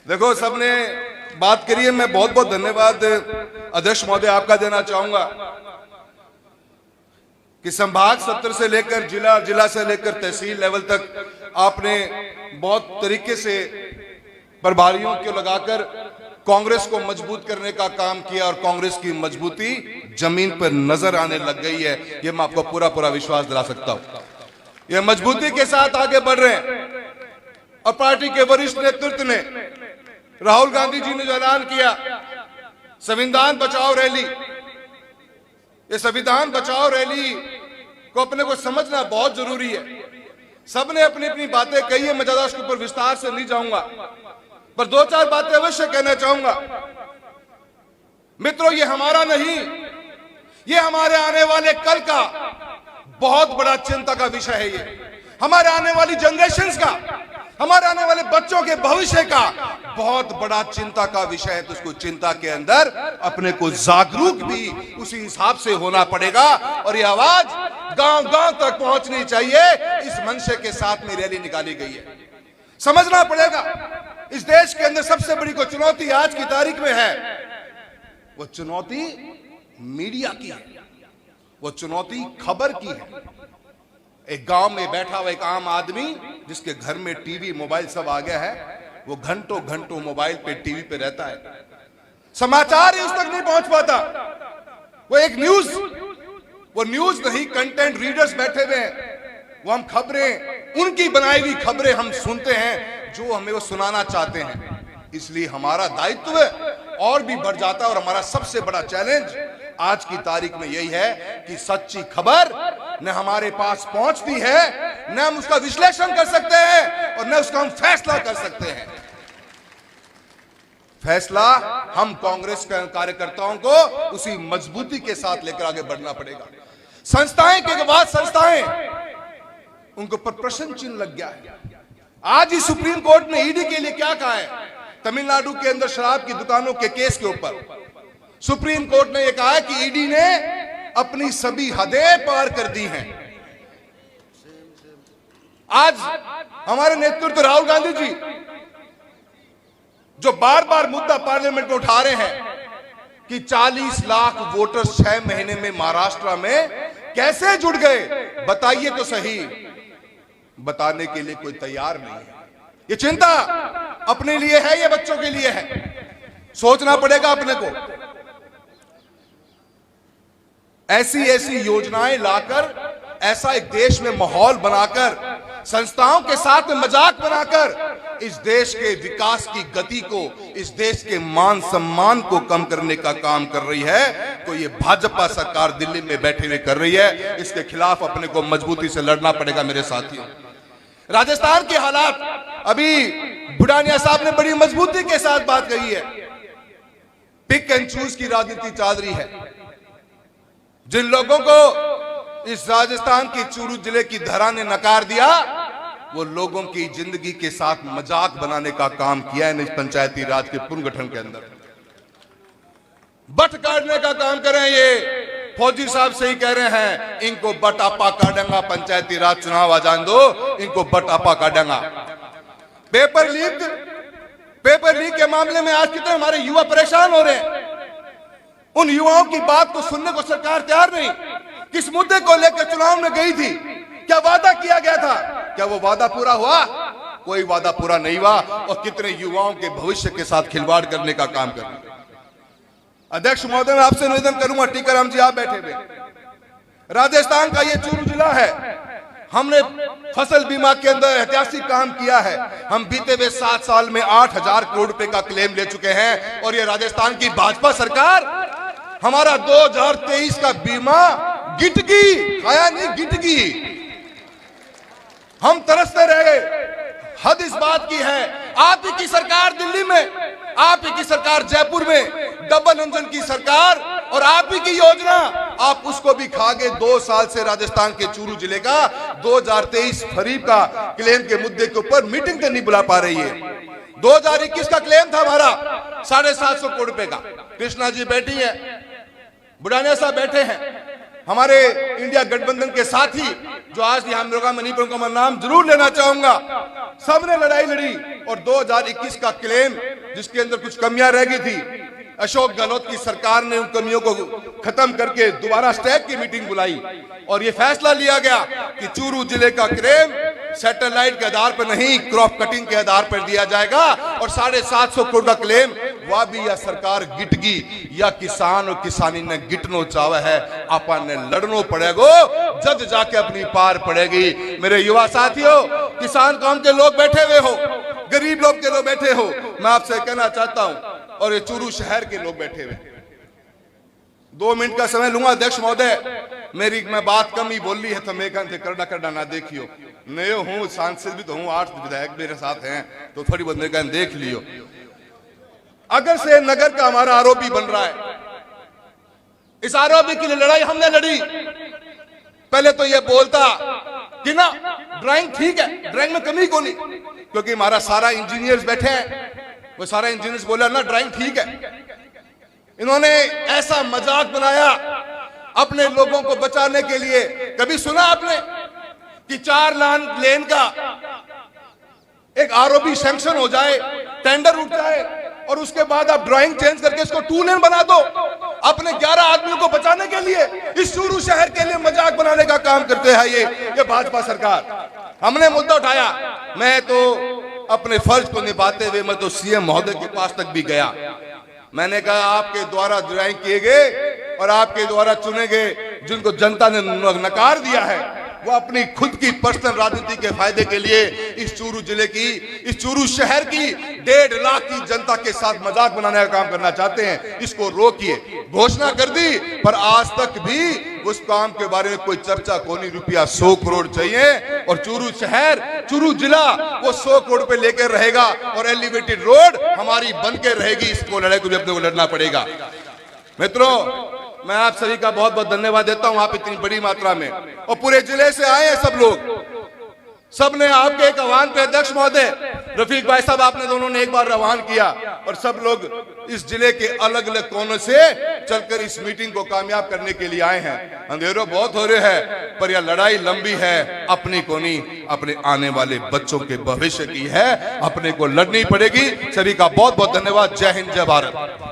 देखो, सबने बात करी है। मैं बहुत बहुत धन्यवाद अध्यक्ष महोदय आपका देना चाहूंगा कि संभाग स्तर से लेकर जिला से लेकर तहसील लेवल तक आपने बहुत तरीके से प्रभारियों को लगाकर कांग्रेस को मजबूत करने का काम किया और कांग्रेस की मजबूती जमीन पर नजर आने लग गई है। यह मैं आपको पूरा पूरा विश्वास दिला सकता हूं। यह मजबूती के साथ आगे बढ़ रहे हैं और पार्टी के वरिष्ठ नेतृत्व ने, राहुल गांधी जी ने जो ऐलान किया संविधान बचाओ रैली, ये संविधान बचाओ रैली को अपने को समझना बहुत जरूरी है। सबने अपनी अपनी बातें कही है, मैं ज्यादा उसके ऊपर विस्तार से नहीं जाऊंगा, पर दो चार बातें अवश्य कहना चाहूंगा। मित्रों, ये हमारा नहीं, ये हमारे आने वाले कल का बहुत बड़ा चिंता का विषय है। ये हमारे आने वाली जनरेशंस का, हमारे आने वाले बच्चों के भविष्य का बहुत बड़ा चिंता का विषय है। तो उसको चिंता के अंदर अपने को जागरूक भी उसी हिसाब से होना पड़ेगा और ये आवाज गांव गांव तक पहुंचनी चाहिए। इस मंशे के साथ में रैली निकाली गई है। समझना पड़ेगा इस देश के अंदर सबसे बड़ी कोई चुनौती आज की तारीख में है, वो चुनौती मीडिया की है, वो चुनौती खबर की है। एक गांव में बैठा हुआ एक आम आदमी जिसके घर में टीवी मोबाइल सब आ गया है, वो घंटों घंटों मोबाइल पे टीवी पे रहता है, समाचार ही उस तक नहीं पहुंच पाता। वो एक न्यूज, वो न्यूज नहीं, कंटेंट रीडर्स बैठे हुए हैं, वो हम खबरें, उनकी बनाई हुई खबरें हम सुनते हैं जो हमें वो सुनाना चाहते हैं। इसलिए हमारा दायित्व और भी बढ़ जाता है और हमारा सबसे बड़ा चैलेंज आज की तारीख में यही है कि सच्ची खबर न हमारे पास पहुंचती है, न हम उसका विश्लेषण कर सकते हैं और न उसका हम फैसला कर सकते हैं। फैसला हम कांग्रेस के कार्यकर्ताओं को उसी मजबूती के साथ लेकर आगे बढ़ना पड़ेगा। संस्थाएं के बाद संस्थाएं, उनके ऊपर प्रश्न चिन्ह लग गया है। आज ही सुप्रीम कोर्ट ने ईडी के लिए क्या कहा है? तमिलनाडु के अंदर शराब की दुकानों के केस के ऊपर सुप्रीम कोर्ट ने यह कहा है कि ईडी ने अपनी सभी हदें पार कर दी हैं। आज हमारे नेतृत्व राहुल गांधी जी जो बार बार मुद्दा पार्लियामेंट में उठा रहे हैं कि 40 लाख वोटर 6 महीने में महाराष्ट्र में कैसे जुड़ गए, बताइए तो सही। बताने के लिए कोई तैयार नहीं है। ये चिंता अपने लिए है, ये बच्चों के लिए है। सोचना पड़ेगा अपने को। ऐसी ऐसी योजनाएं लाकर, ऐसा एक देश में माहौल बनाकर, संस्थाओं के साथ में मजाक बनाकर इस देश के विकास की गति को, इस देश के मान सम्मान को कम करने का काम कर रही है, तो ये भाजपा सरकार दिल्ली में बैठे हुए कर रही है। इसके खिलाफ अपने को मजबूती से लड़ना पड़ेगा मेरे साथियों। राजस्थान के हालात, अभी बुढ़ानिया साहब ने बड़ी मजबूती के साथ बात कही है। पिक एंड चूज की राजनीति चल रही है। जिन लोगों को इस राजस्थान के चूरू जिले की धरा ने नकार दिया, वो लोगों की जिंदगी के साथ मजाक बनाने का काम किया है। इस पंचायती राज के पुनर्गठन के अंदर बट काटने का काम कर रहे हैं। ये फौजी साहब से ही कह रहे हैं, इनको बट आपा काटेंगा, पंचायती राज चुनाव आ जान दो, इनको बट आपा काटेंगा। पेपर लीक के मामले में आज कितने हमारे युवा परेशान हो रहे हैं। उन युवाओं की बात को सुनने को सरकार तैयार नहीं। किस मुद्दे को लेकर चुनाव में गई थी? क्या वादा किया गया था? क्या वो वादा पूरा हुआ? कोई वादा पूरा नहीं हुआ और कितने युवाओं के भविष्य के साथ खिलवाड़ करने का काम कर रहे हैं। अध्यक्ष महोदय, मैं आपसे निवेदन करूंगा, टीकाराम जी आप बैठे हुए, राजस्थान का ये चूरू जिला है, हमने फसल बीमा के अंदर ऐतिहासिक काम किया है। हम बीते हुए 7 साल में 8,000 करोड़ रुपए का क्लेम ले चुके हैं और ये राजस्थान की भाजपा सरकार हमारा 2023 का बीमा गिटगी, खाया नहीं गिटगी, हम तरसते रह गए। हद इस बात की है, आप ही की सरकार दिल्ली में, आप ही की सरकार जयपुर में, डबल इंजन की सरकार और आप ही की योजना, आप उसको भी खा गए। 2 साल से राजस्थान के चूरू जिले का 2023 खरीफ का क्लेम के मुद्दे के ऊपर मीटिंग तो नहीं बुला पा रही है। 2021 का क्लेम था हमारा 750 करोड़ रुपए का। कृष्णा जी बैठी है, बुढ़ानिया साहब बैठे हैं, हमारे इंडिया गठबंधन के साथी जो आज यहाँ मिलेगा, मणिपुर का मैं नाम जरूर लेना चाहूंगा, सबने लड़ाई लड़ी और 2021 का क्लेम जिसके अंदर कुछ कमियां रह गई थी, अशोक गहलोत की सरकार ने उन कमियों को खत्म करके दोबारा स्टैक की मीटिंग बुलाई और यह फैसला लिया गया कि चूरू जिले का क्लेम सैटेलाइट के आधार पर नहीं, क्रॉप कटिंग के आधार पर दिया जाएगा और 750 करोड़ का क्लेम वह भी या सरकार गिटगी या किसान और किसानी ने गिटनो चावा है, आपा ने लड़नो पड़ेगो, जद जाके अपनी पार पड़ेगी। मेरे युवा साथियों, किसान कौम के लोग बैठे हुए हो, गरीब लोग के लोग बैठे हो, मैं आपसे कहना चाहता हूं, और ये चूरू शहर के लोग बैठे हुए, 2 मिनट का समय लूंगा अध्यक्ष महोदय, मेरी मैं बात कम ही बोल ली है तो मैं कहते करना करना ना देखियो, नए हूं, सांसद भी तो हूं, 8 विधायक मेरे साथ हैं तो थोड़ी बहुत मैं कहते देख लियो। अगर से नगर का हमारा आरोपी बन रहा है, इस आरोपी के लिए लड़ाई हमने लड़ी। पहले तो ये बोलता कि ना ड्राइंग ठीक है, ड्राइंग में कमी को नहीं, क्योंकि हमारा सारा इंजीनियर्स बैठे हैं, वो सारा इंजीनियर्स बोला ना ड्राइंग ठीक है। इन्होंने ऐसा मजाक बनाया अपने लोगों को बचाने के लिए। कभी सुना आपने कि 4 लेन का एक आरओबी सैंक्शन हो जाए, टेंडर उठ जाए और उसके बाद आप ड्राइंग चेंज करके इसको 2 लेन बना दो अपने 11 आदमियों को बचाने के लिए? इस चूरू शहर के लिए मजाक बनाने का काम करते हैं ये भाजपा सरकार। हमने मुद्दा उठाया, मैं तो अपने फर्ज को निभाते हुए मैं तो सीएम महोदय के पास तक भी गया। मैंने कहा आपके द्वारा ड्राइंग किए गए और आपके द्वारा चुने गए जिनको जनता ने नकार दिया है, वो अपनी खुद की पर्सनल राजनीति के फायदे के लिए इस चूरू जिले की, इस चूरू शहर की 1.5 लाख की जनता के साथ मजाक बनाने का काम करना चाहते हैं। इसको रोकिए। घोषणा कर दी पर आज तक भी उस काम के बारे में कोई चर्चा को नहीं। रुपया 100 करोड़ चाहिए और चूरू शहर, चूरू जिला वो 100 करोड़ पे लेकर रहेगा और एलिवेटेड रोड हमारी बन के रहेगी। इसको लड़ाई को भी अपने को लड़ना पड़ेगा। मित्रों, मैं आप सभी का बहुत बहुत धन्यवाद देता हूं। आप इतनी बड़ी मात्रा में और पूरे जिले से आए हैं सब लोग, सब ने आपके एक आह्वान पे, अध्यक्ष महोदय रफीक भाई साहब, आपने दोनों ने एक बार आह्वान किया और सब लोग इस जिले के अलग अलग कोनों से चलकर इस मीटिंग को कामयाब करने के लिए आए हैं। अंधेरों बहुत हो रहे हैं पर यह लड़ाई लंबी है, अपनी को नहीं, अपने आने वाले बच्चों के भविष्य की है, अपने को लड़नी पड़ेगी। सभी का बहुत बहुत धन्यवाद। जय हिंद, जय भारत।